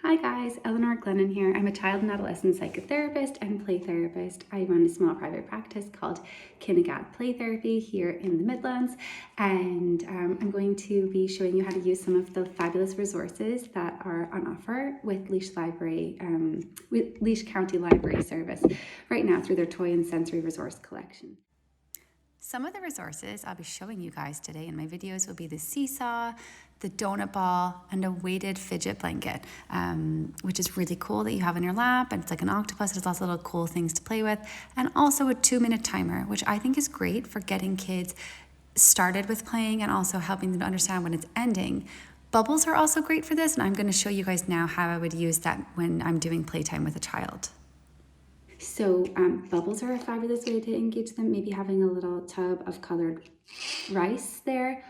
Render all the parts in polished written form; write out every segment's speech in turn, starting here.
Hi guys, Eleanor Glennon here. I'm a child and adolescent psychotherapist and play therapist. I run a small private practice called Kinnegad Play Therapy here in the Midlands, and I'm going to be showing you how to use some of the fabulous resources that are on offer with Laois County Library Service right now through their toy and sensory resource collection. Some of the resources I'll be showing you guys today in my videos will be the seesaw, the donut ball, and a weighted fidget blanket, which is really cool that you have in your lap, and it's like an octopus. There's lots of little cool things to play with, and also a 2-minute timer, which I think is great for getting kids started with playing and also helping them to understand when it's ending. Bubbles are also great for this, and I'm going to show you guys now how I would use that when I'm doing playtime with a child. So bubbles are a fabulous way to engage them. Maybe having a little tub of colored rice there.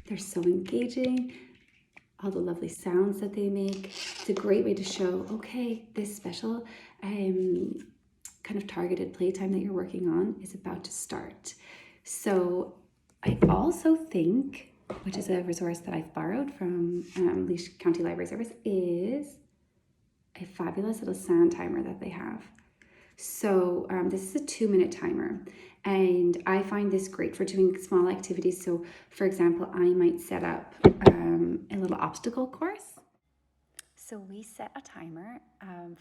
They're so engaging. All the lovely sounds that they make. It's a great way to show, okay, this special kind of targeted playtime that you're working on is about to start. So I also think, which is a resource that I've borrowed from Laois County Library Service, is a fabulous little sound timer that they have. So this is a 2-minute timer, and I find this great for doing small activities. So for example, I might set up a little obstacle course. So we set a timer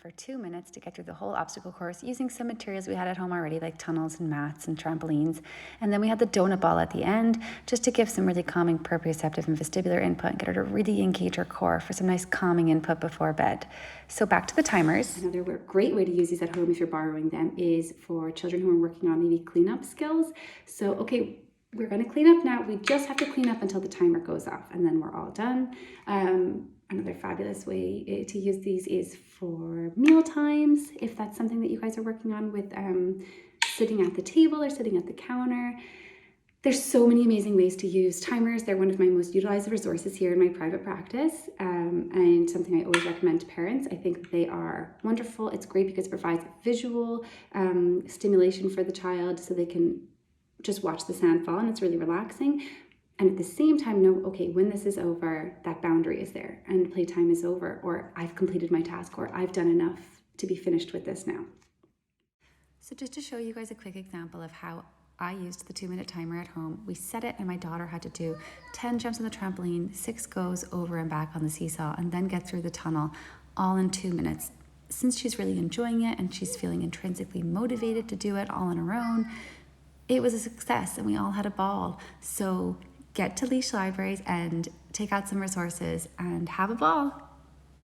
for 2 minutes to get through the whole obstacle course using some materials we had at home already, like tunnels and mats and trampolines. And then we had the donut ball at the end, just to give some really calming proprioceptive and vestibular input and get her to really engage her core for some nice calming input before bed. So back to the timers. Another great way to use these at home if you're borrowing them is for children who are working on maybe cleanup skills. So, okay, we're going to clean up now. We just have to clean up until the timer goes off, and then we're all done. Another fabulous way to use these is for meal times, if that's something that you guys are working on with sitting at the table or sitting at the counter. There's so many amazing ways to use timers. They're one of my most utilized resources here in my private practice, and something I always recommend to parents. I think they are wonderful. It's great because it provides visual stimulation for the child so they can just watch the sand fall, and it's really relaxing. And at the same time, know, okay, when this is over, that boundary is there and playtime is over, or I've completed my task, or I've done enough to be finished with this now. So just to show you guys a quick example of how I used the 2-minute timer at home, we set it and my daughter had to do 10 jumps on the trampoline, 6 goes over and back on the seesaw, and then get through the tunnel all in 2 minutes. Since she's really enjoying it and she's feeling intrinsically motivated to do it all on her own, it was a success and we all had a ball. So get to Laois Libraries and take out some resources and have a ball.